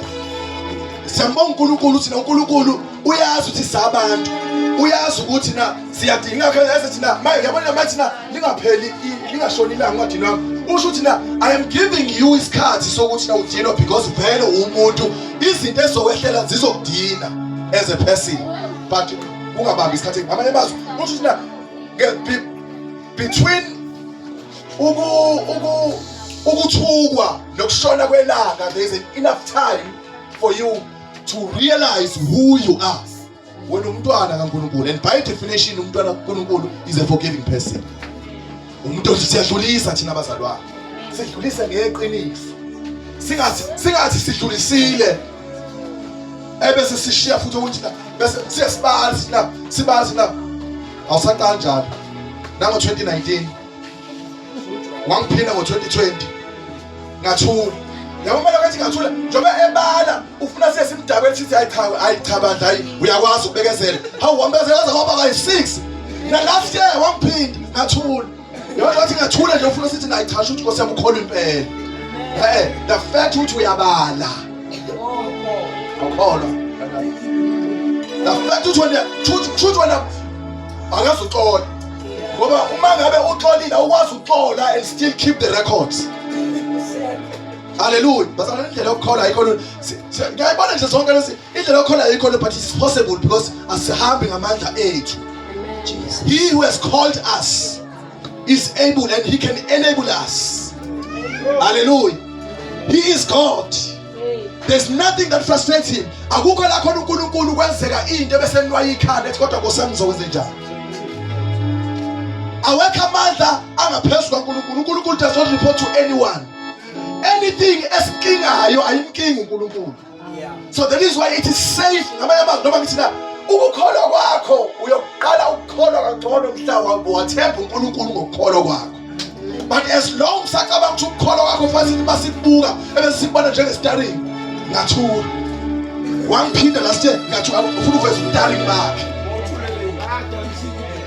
Speaker 1: Siyambonga uNkulunkulu thina uNkulunkulu uyazi ukuthi sabantu, uyazi ukuthi na siyadinga kahle thina manje yabona manje na lingapheli lingashoni la ngadini wami. Usho ukuthi na I am giving you isikhathi sokuthi na udinwa because vele umuntu izinto ezokwehlela zizokudina as a person. But ungabambi isikhathi ngamanye amazwi usho ukuthi na between ukuthukwa nokushona kwelanga, there is enough time for you to realize who you are. Wena umntwana kaNkulunkulu, and by definition umntwana kaNkulunkulu is a forgiving person. Umuntu othi siyadlulisa thina abazalwane, sidlulise ngeqiniso, singathi sidlulisile ebese sishiya futhi ukuthi bese sibazi na awusakanjani. Nango 2019 wangiphinda ngo2020 ngathula. Yabo manje kathi ngathula njobe ebala ufuna sesimdabeni sithi ayichabanza uyakwazi ukubekezela. Hawu wambezela kwaba kayi6 na last year wangiphinda ngathula. Yabo bathi ngathula nje ufuna sithi nayichasha ukuthi Nkosi yami ukhona impela. The fact ukuthi uyabala awukholwa. The fact ukuthi wena akazuxola ngoba uma ngabe uxolile ukwazi uxola and still keep the records. Hallelujah. Bazalwane indlela yokukhola ayikho. Ngiyayibona nje zonke lezi indlela yokukhola ayikho, but it's possible because asihambi ngamandla ethu. He who has called us is able and he can enable us. Hallelujah. He is God. There's nothing that frustrates him. Akukho la khona uNkulunkulu kwenzeka into bese nwaye ikhanda ethi kodwa Nkosi yami ngizokwenza njani. Awekho amandla angaphezulu kaNkulunkulu. uNkulunkulu does not report to anyone. Anything esikingayo ayimkingi uNkulunkulu. So that is why it is safe. Ngamanye amazwi noma ngithi na ukukholwa kwakho uyoqala ukukholwa kangcono mhla wathemba uNkulunkulu ngokukholwa kwakho. But as long sacabanga ukuthi ukukholwa kwakho fanele basibuka ebese sibona njengestaring ngathula. Wangiphinda last year ngathula ufuna uveze umstaring bakhe.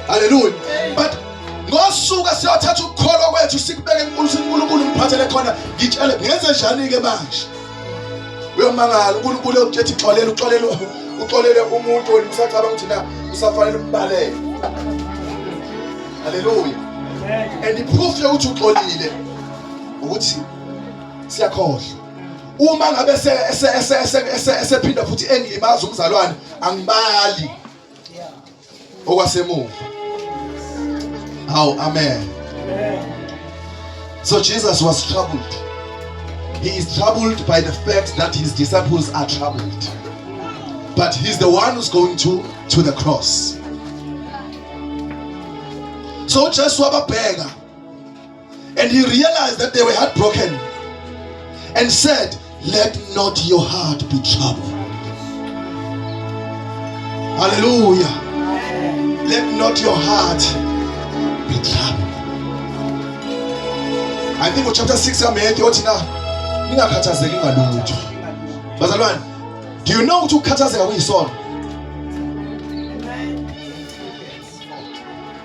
Speaker 1: Hallelujah. But ngosuka siyothatha ukukholwa kwethu sikubeke uNkulunkulu mphathele khona ngitshele ngenze njani ke manje. Uyomangala uNkulunkulu uyokuthi uxolele umuntu wena usacabanga ukuthi na usafanele umbalele. Hallelujah. And the proof yokuthi uxolile ukuthi siyakhohlwa. Uma ngabe esephinda futhi engilimaza umzalwane angibali okwasemuva. Oh, amen. So Jesus was troubled. He is troubled by the fact that his disciples are troubled. But he's the one who's going to the cross. So Jesus wababheka, and he realized that they were heartbroken and said, "Let not your heart be troubled." Hallelujah. Let not your heart be troubled. I think chapter 6 ameheti othi na ningakhathazeki ngalutho. Bazalwane, do you know ukuthi ukukhathazeka kuyisono?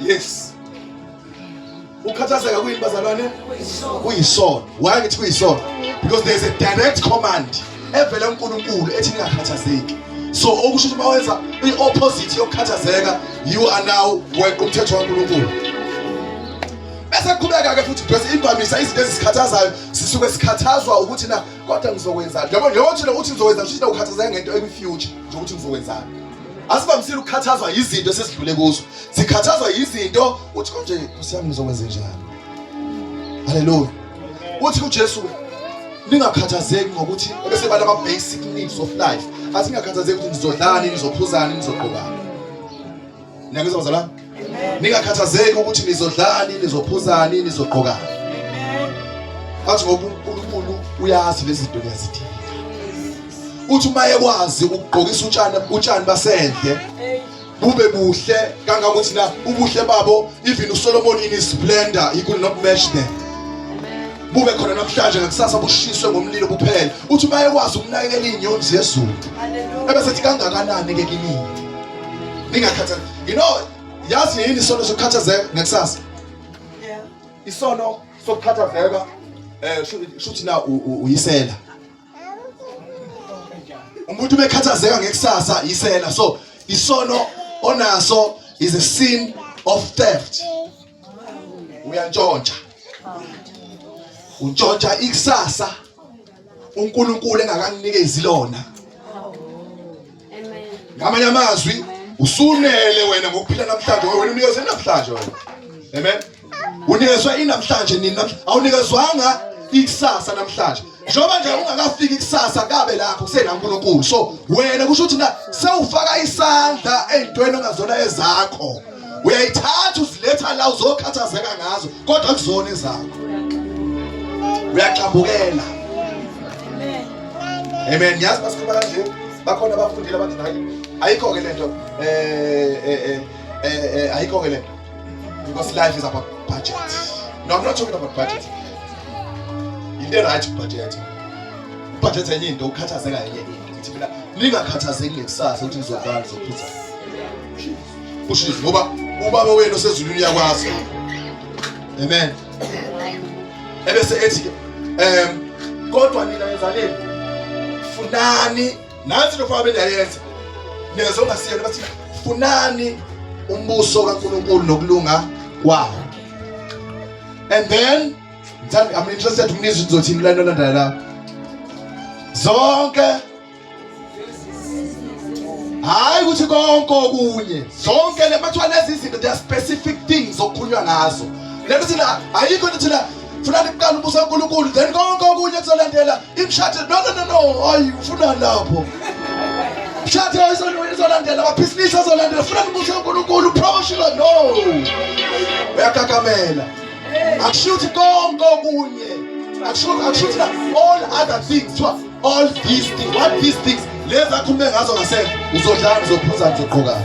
Speaker 1: Yes. Ukukhathazeka kuyini bazalwane? Kuyisono. Why ngithi kuyisono? Because there is a direct command evela uNkulunkulu ethi ningakhathazeki. So okusho ukuthi mawenza i-opposite yokukhathazeka, you are now weqa umthetho kaNkulunkulu. Bese kuqhubeka ke futhi because imvamisa izinto ezisikhathazayo sisuke sikhathazwa ukuthi na kodwa ngizokwenza. Njengoba uthi ngizokwenza ngisho ukukhathazeka ngento efuture nje ukuthi ngizokwenzani. Asivamisile ukukhathazwa izinto esesidlule kuzo. Sikhathazwa izinto uthi konje Nkosi yami ngizokwenza njani. Hallelujah. Uthi kuJesu ningakhathazeki ngokuthi bese bala ama basic needs of life. Asingakhathazeki ukuthi ngizodlani, ngizophuzani, ngizogqokani. Ngiyakuzwa bazalwane? Ningakhathazeki ukuthi nizodlani, nizophuzani, nizogqokani. Athi ngoba uNkulunkulu uyazi lezi zinto lezidinga. Uthi uma ekwazi ukugqokisa utshani basendle bube buhle kangakuthi na ubuhle babo even uSolomon in his splendor he could not match them. Bube khona namhlanje ngakusasa bushiswe ngomlilo kuphela. Uthi uma ekwazi ukunakekela inyoni zezulu. Ebese sithi kangakanani ke kimi. Ningakhathazeki. You know, yazi yini isono sokukhathazeka ngakusasa? Yeah. Isono sokukhathazeka shuthi na uyisela. Umuntu bekhathazeka ngekusasa yisela. So isono onaso is a sin of theft. Uyantshontsha. Untshontsha ikusasa uNkulunkulu engakanikezi lona. Amen. Ngamanye amazwi usunele wena ngokuphila namhlanje wena unikezwe namhlanje wena. Amen. Unikezwe inamhlanje nini awunikezwanga ikusasa namhlanje. Njoba nje ungakafiki ikusasa kabe lakho kusenaNkulunkulu. So wena kusho ukuthi na sewufaka isandla ezintweni ongazona ezakho. Uyayithatha uziletha la uzokhathazeka ngazo kodwa kuzona ezakho. Uyaxambukela. Amen. Yazi basikhuluma kanje bakhona abafundile abathi hayi ayikho ke lento ayikho ke lento because life is about budget. No, I'm not talking about budget. In the right budget. Budget enye into ukhathazeka enye into. Ngithi mina ningakhathazeki ngekusasa ukuthi nizokwazi zophutha. Ushizi ngoba ubaba wenu osezulwini uyakwazi. Amen. Ebese ethi kodwa nina yenzaleni funani nansi lokho benayenza nezo ngasiyena bathi funani umbuso kaNkulunkulu nokulunga kwawo. And then I'm interested to nizwe nizothini la nto la zonke hayi ukuthi konke okunye zonke lemathiwa lezi izinto there are specific things okukhulunywa ngazo. Lento thina ayikho into thina funani kuqala umbuso kaNkulunkulu then konke okunye kuzolandela imshado. No hayi ufuna lapho mshado izolandela amabhizinisi azolandela funani umbuso kaNkulunkulu promotion no uyakakamela akushuthi konke okunye akushuthi all other things all these things what these things leza khulume ngazo ngasemva uzodlala uzophuza uzogqoka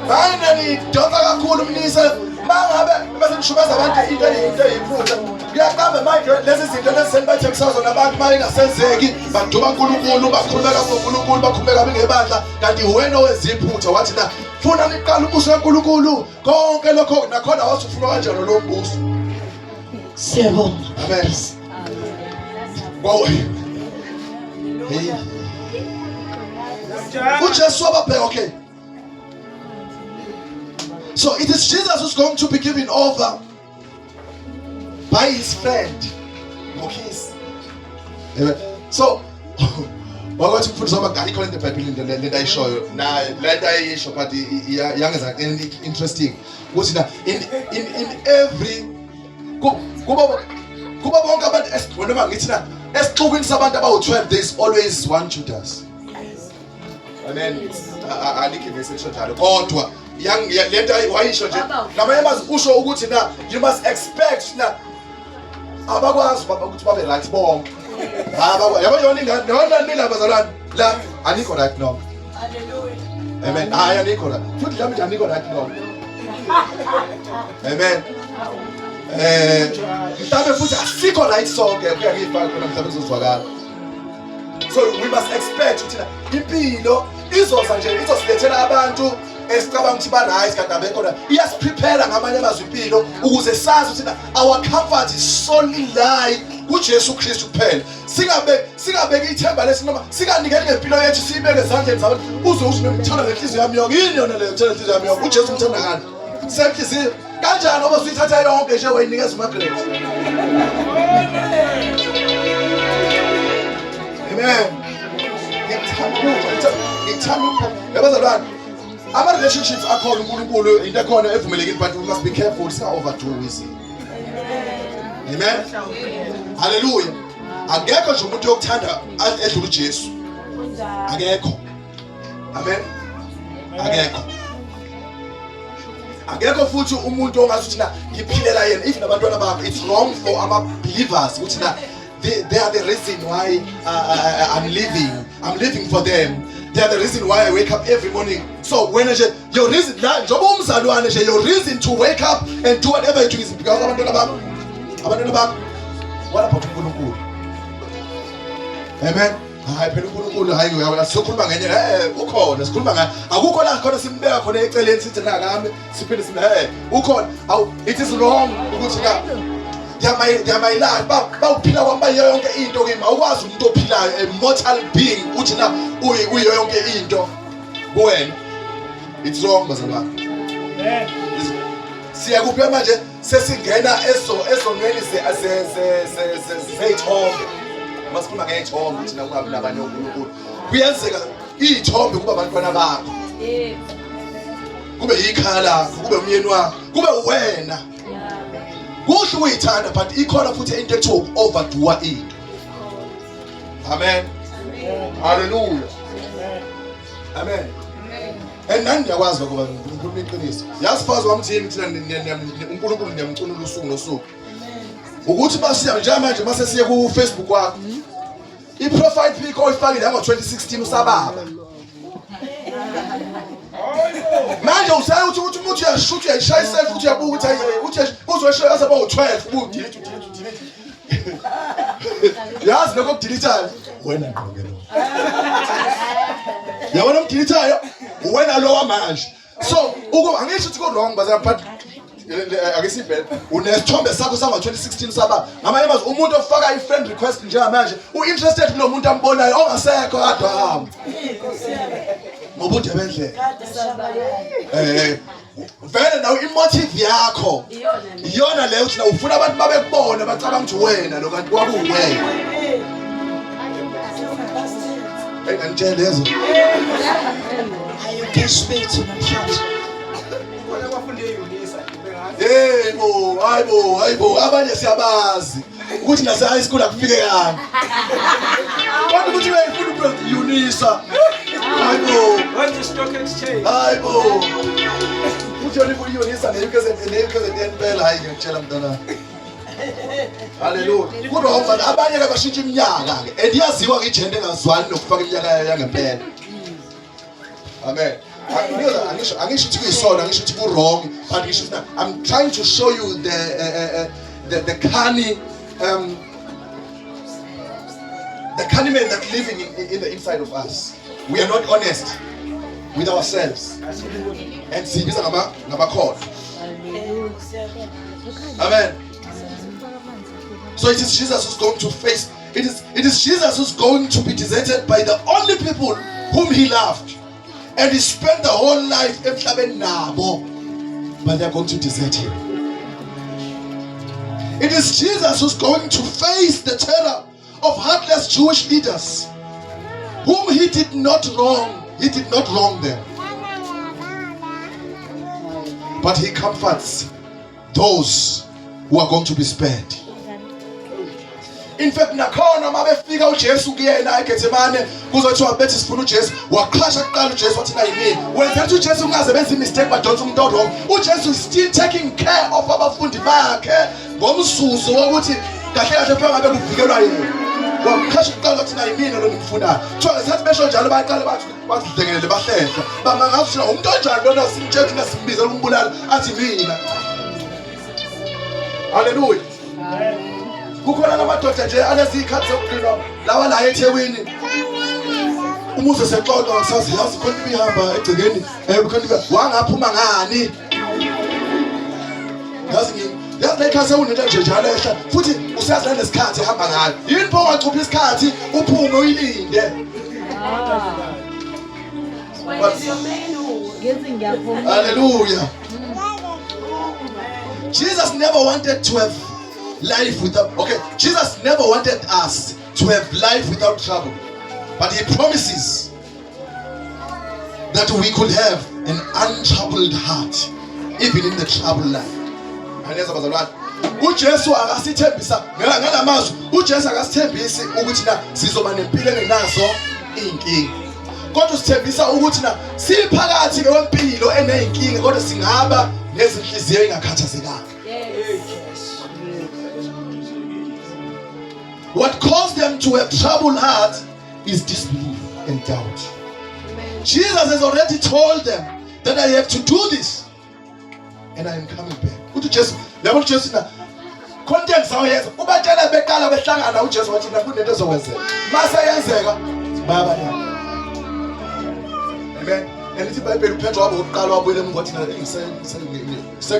Speaker 1: finally donsa kakhulu umnisa mangabe bese ngishubaza abantu into eyiphutha kuyaqamba manje lezi zinto lezisenbathe kusazo nabantu mayingasenzeki baduba uNkulunkulu bakhulumeka ngoNkulunkulu bakhulumeka ngebandla kanti wena oweziphutha wathi na funa niqala umbuso kaNkulunkulu konke lokho nakhona wathi ufuna kanjalo lo mbuso.
Speaker 2: Siyabonga.
Speaker 1: Amen. Wow. Hey. uJesu wababheka okay. So it is Jesus who's going to be given over by his friend Moses. Amen. So wakwathi mfundisi wami ayikho into eBhayibhelini lento ayishoyo na lento ayisho but yangeza interesting ukuthi na in every kuba bonke abantu esibonema ngithi na esixukwini sabantu abawu12 there is always one Judas. Amen. Alikho ngesisho njalo kodwa lento wayisho nje namanye amazwi usho ukuthi na you must expect na abakwazi ukuthi babe right bonke. Yabo yona ingane nona nina bazalwane la anikho right no. Hallelujah. Amen. Anikho right. Futhi lami anikho right no. Amen. Mhlawumbe futhi asikho right sonke kuyangifaka khona mhlawumbe kuzozwakala. So we must expect ukuthi impilo izoza nje izosilethela abantu esicabanga ukuthi ba right kanti abekhona iyasiprepare ngamanye amazwi impilo ukuze sazi ukuthi our comfort is solely lie kuJesu Kristu kuphela. Singabeki ithemba lesi noma singanikeli ngempilo yethu siyibeke ezandleni zabantu uze uthi ngithanda ngenhliziyo yami yonke yini yona leyo ngithanda ngenhliziyo yami yonke uJesu ngithanda ngani senhliziyo kanjani ngoba usuyithatha yonke nje wayinikeza uMargaret. Amen. Ngithanda yabazalwane ama relationships akhona uNkulunkulu into ekhona evumelekile but we must be careful singa overdo with it. Amen. Hallelujah. Akekho nje umuntu yokuthanda edlula uJesu. Akekho. Amen. Akekho futhi umuntu ongathi na ngiphilela yena if nabantwana bakho it's wrong for ama believers ukuthi na they are the reason why I'm living for them. They are the reason why I wake up every morning. So when your reason your reason to wake up and do whatever you do is because abantwana bakho what about uNkulunkulu? Amen. Hayi phela uNkulunkulu hayi sikhuluma ngenye ukhona sikhuluma ngaye akukho la khona simbeka khona eceleni sithi nakami siphinde sibe ukhona it is wrong ukuthi my life bawuphila kwamba yonke into kimi awukwazi umuntu ophilayo a mortal being uthi na uyo yonke into kuwena it's wrong bazalwane. Amen. Siyakuphi manje sesingena ezonweni zeyithombe masikhuluma ngeyithombe thina kungabi nabanye uNkulunkulu kuyenzeka iyithombe kuba abantwana bakho kube yikhaya lakho kube umyeni wakho kube wena kuhle uyithanda but ikhona futhi into ekuthiwa overdo into. Amen. Hallelujah. Amen. And nani ndiyakwazi ukuba ngikhuluma iqiniso. Yasifazi wamthini thina uNkulunkulu ndiyamcunula usuku nosuku. Ukuthi basiya njengamanje mase siye ku Facebook wakho. I-profile pic oyifakile ngo-2016 usababa. Manje usayi ukuthi umuntu uyashoot uyayishaya selfie uthi uyabuka ukuthi uzoshaya asaba u12 udelete. Yazi lokho kudeletayo wena ngqoke lo. Yabona umdeletayo wena lo wamanje. So angisho ukuthi ko wrong but ake sivele unesithombe sakho sango-2016 sababa. Ngamanye amazwi umuntu ofaka i-friend request njengamanje u-interested kulo muntu ambonayo ongasekho kade wahamba ngobude bendlela. Vele nawe imotive yakho iyona leyo uthi ufuna abantu babekubona bacabanga ukuthi wena lo kanti kwakuwena. Ngitshela lezo
Speaker 2: You can speak to my church.
Speaker 1: Hayibo abanye siyabazi ukuthi nase high school akufike yani. Kodwa ukuthi uyayifuna ukuyunisa. Hayibo
Speaker 3: When the stock exchange.
Speaker 1: hayibo uthi uyunisa neyukeze empela hayi ngiyakutshela mntana. Hallelujah. Kodwa ngoba abanye ke bashintsha iminyaka ke endiyaziwa ke ijende engazwani nokufaka iminyaka yangempela. Amen. Angisho ukuthi kuyisona, angisho ukuthi ku-wrong, but ngisho ukuthi I'm trying to show you the cunning men that living in the inside of us. We are not honest with ourselves. And sibiza ngamakhono. Amen. So it is Jesus who's going to face. It is Jesus who's going to be deserted by the only people whom he loved. And he spent the whole life emhlabeni nabo, but they're going to desert him. It is Jesus who's going to face the terror of heartless Jewish leaders, whom he did not wrong. He did not wrong them, but he comforts those who are going to be spared. In fact, nakhona mabefika uJesu kuyena eGetsemane kuzothiwa bethi sifuna uJesu waqhasha kuqala uJesu wathi nayini wenza ukuthi uJesu ungaze benze mistake badonsa umuntu wrong. uJesu is still taking care of abafundi bakhe ngomsuzo wokuthi kahle kahle phela ngabe kuvikelwa yena. Waqhasha kuqala wathi nayini lo ngimfunayo. Kuthiwa ngesikhathi besho njalo bayaqala bathi dlengelele bahlehla. Bamangazi umuntu onjani lona simtshela ukuthi simbiza ukumbulala athi mina. Hallelujah. Kukhona namadoda nje anezikhathi zokugcina lawa la eThekwini. Umuze sexoxa ngasazi yazi khona ibihamba egcekeni khona wangaphuma ngani. Yazi lekhase unento nje njalo ehla futhi usazi lesikhathi ehamba ngayo. Yini pho wachupha isikhathi uphume uyilinde. Hallelujah. Jesus never wanted to have life without, Jesus never wanted us to have life without trouble, but he promises that we could have an untroubled heart even in the troubled life. uJesu akasithembisa ngalamazwi, uJesu akasithembisi ukuthi na sizoba nempilo engenazo inkinga, kodwa usithembisa ukuthi na siphakathi kwempilo eneyinkinga kodwa singaba nezinhliziyo engakhathazekanga. What caused them to have troubled heart is disbelief and doubt. Jesus has already told them that I have to do this and I am coming back. Uthi Jesu, yabo Jesu na content sawenza. Ubatshela beqala behlangana uJesu wathi na kunento ezokwenzeka. Mase yenzeka baba yami. Amen. Elithi iBhayibheli uPetro wabo oqala wabuyela emuva wathi na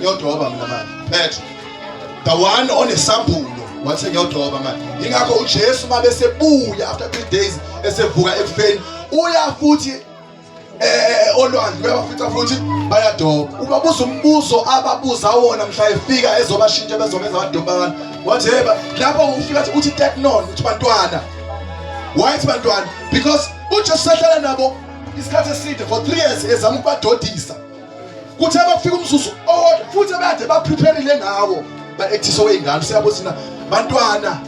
Speaker 1: ngiyodroba mina manje. Petro, the one on a sample. Wathi ngiyodroba manje. Ingakho uJesu mabe sebuya after 3 days esevuka ekufeni uya futhi olwandle bayafika futhi bayadoba. Ubabuza umbuzo ababuza wona mhla efika ezobashintsha bezobenza abadobana. Wathi yeba lapho ufika uthi teknon uthi bantwana. Why uthi bantwana? Because uJesu sahlala nabo isikhathi eside for 3 years ezama ukubadodisa. Kuthi abafika umzuzu owodwa futhi abade baprepareile ngawo. ba-actise wey'ngane siyabo thina bantwana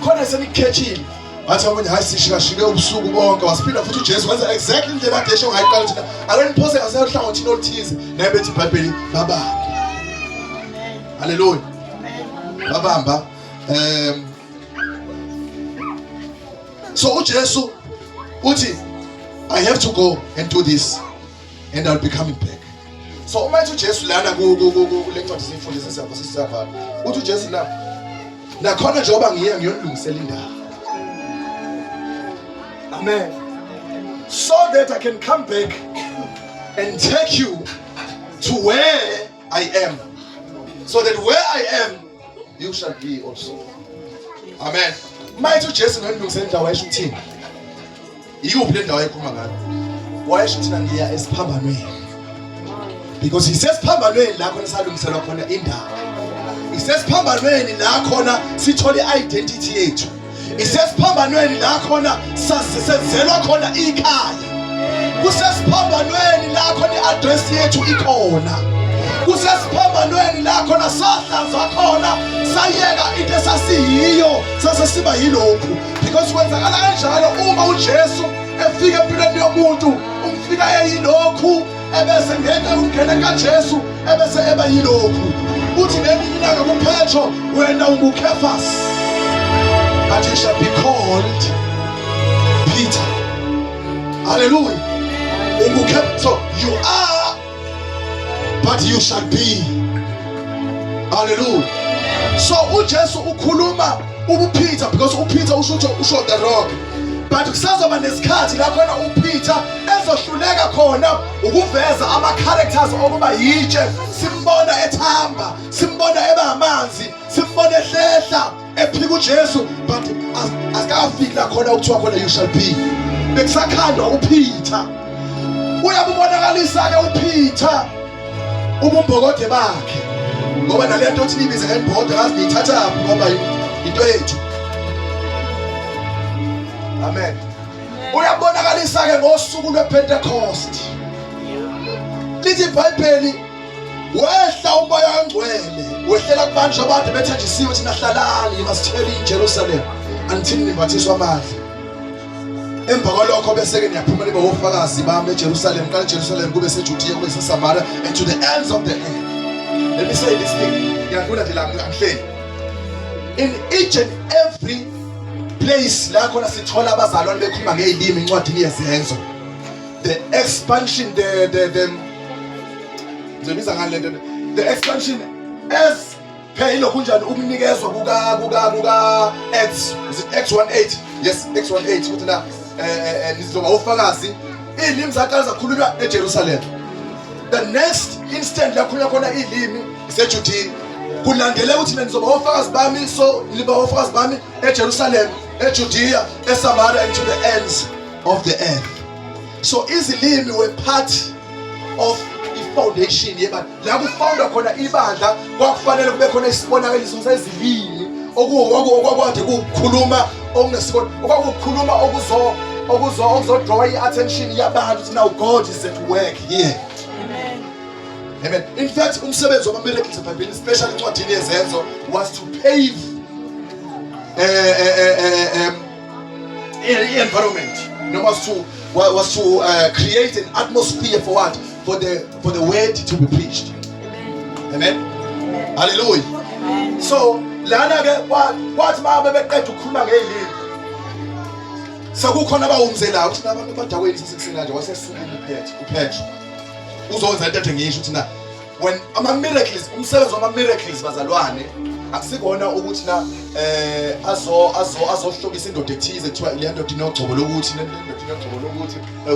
Speaker 1: khona senikhethile bathi abanye hayi sishikashike ubusuku bonke wasiphinda futhi uJesu wenza exactly indlela kade esho ngayo iqala thina ake niphose ngasehlangothini oluthize naye bethi iBhayibheli babamba. Haleluya. Babamba. So uJesu uthi I have to go and do this and I'll be coming back. So uma ethi uJesu lana kule ncwadi siyifundisa siyapha sisapha uthi uJesu la nakhona njengoba ngiye ngiyolungisela indawo. Amen. So that I can come back and take you to where I am. So that where I am you shall be also. Amen. Mayithi uJesu ngiyolungisela indawo ayisho ukuthini? Yikuphi le ndawo ayikhuluma ngayo? Wayesho thina ngiya esiphambanweni. Because he says phambanweni la khona salungiselwa khona indawo. He says phambanweni la khona sithola i-identity yethu. He says phambanweni la khona sasenzelwa khona ikhaya. Kusesiphambanweni la khona i-address yethu ikhona. Kusesiphambanweni la khona sahlanzwa khona sayeka into esasiyiyo sasesiba yilokhu. Because kwenzakala kanjalo uma uJesu efika empilweni yomuntu umfika eyilokhu ebese ngeke ungene kaJesu ebese eba yilokhu. Uthi ngelinye ilanga kuPetro wena unguKefas but you shall be called Peter. Hallelujah. So you are but you shall be. Hallelujah. So uJesu ukhuluma ubuPeter because uPeter usho the rock. But kusazoba nesikhathi la khona uPeter ezohluleka khona ukuveza ama characters okuba yitshe, simbona ethamba, simbona eba amanzi, simbona ehlehla ephika uJesu, but asikafiki la khona ukuthiwa khona you shall be. Bekusakhandwa uPeter. Uyabubonakalisa ke uPeter ubumbokode bakhe. Ngoba nalento othi libize ngembodo ngazi niyithatha ngoba into yethu. Amen. Uyabonakalisa ke ngosuku lwePentecost. Lithi iBhayibheli wehla umoya ongcwele wehlela kubantu abantu bethenjisiwe thina hlalani masithele iJerusalem until nibathiswa amandla. Emva kwalokho bese ke niyaphuma nibe ofakazi bami eJerusalem, kale Jerusalem kube seJudiya kube seSamaria and to the ends of the earth. Let me say this thing. Ngiyafuna nje la ngihleli. In each and every place la khona sithola abazalwane bekhuluma ngezilimi incwadini yezenzo. The expansion the expansion as phela kunjani ukunikezwa kuka Acts. Is it Acts 1:8? Yes, Acts 1:8 ukuthi la nizoba ufakazi izilimi zaqala zakhulunywa eJerusalem. The next instant la khulunywa khona izilimi iseJudiya. Kulandela ukuthi nizoba ufakazi bami, so liba ufakazi bami eJerusalem, eJudiya, eSamaria and to the ends of the earth. So izilimi were part of the foundation yeba la kufoundwa khona ibandla kwakufanele kube khona isibonakaliso sezilimi okwakade kukhuluma okunesiko okwakukhuluma okuzodraw i-attention yabantu ukuthi now God is at work here. Amen. Amen. In fact umsebenzi wama-miracles eBhayibhelini especially incwadini yezenzo was to pave environment. No, was to create an atmosphere for what? For the word to be preached. Amen. Amen. Hallelujah. Amen. So lana ke kwathi mabe beqeda ukukhuluma ngezilimi sekukhona abawumzela uthi nabantu badaweni sesekusenganje wasesukile uPetro uzonza into ethi ngisho uthi na when ama-miracles umsebenzi wama-miracles bazalwane akusikona ukuthi na azohlobisa indoda ethize kuthiwa le ndoda inogcobo lokuthi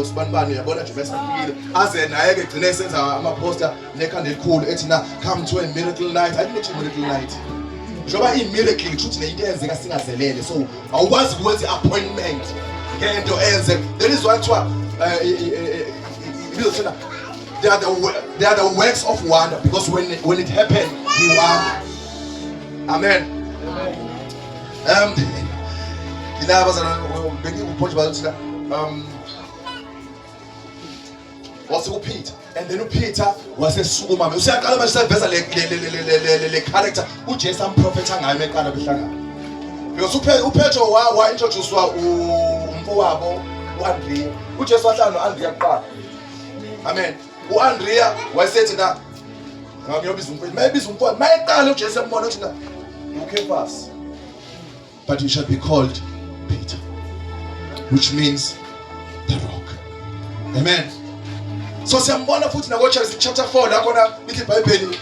Speaker 1: usibanibani uyabona nje mesafikile aze naye ke egcine esenza ama-poster nekhanda elikhulu ethi na come to a miracle night. I didn't know miracle night njengoba i-miracle kushuthi neyinto eyenzeka singazelele, so awukwazi ukwenza i-appointment ngento enze. There is one kuthiwa they are the works of wonder because when it happened you are. Amen. wase uPeter, and then uPeter wasesukuma. Usiyaqala manje seveza le character uJesu amprofetha ngayo eqala behlangana. Because uPetro wa introducewa umfowabo uAndrea. uJesu wahlala noAndrea kuqala. Amen. uAndrea wayesethi na ngakuyobiza umfowabo. Mayebiza umfowabo, mayeqala uJesu embona uthi na uKephas. But you shall be called Peter, which means the rock. Amen. So siyambona futhi nakoChapter chapter 4 la khona lithi iBhayibheli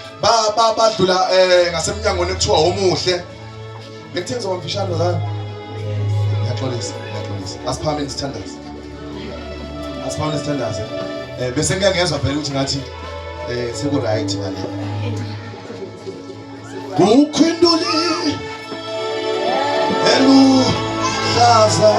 Speaker 1: badlula ngasemnyangweni ekuthiwa omuhle. Ngithenza umfishano la. Ngiyaxolisa. Asiphame isithandazo. Asiphame isithandazo. Bese ngiyangezwa phela ukuthi ngathi seku right ngale. Ukhwinduli eluhlaza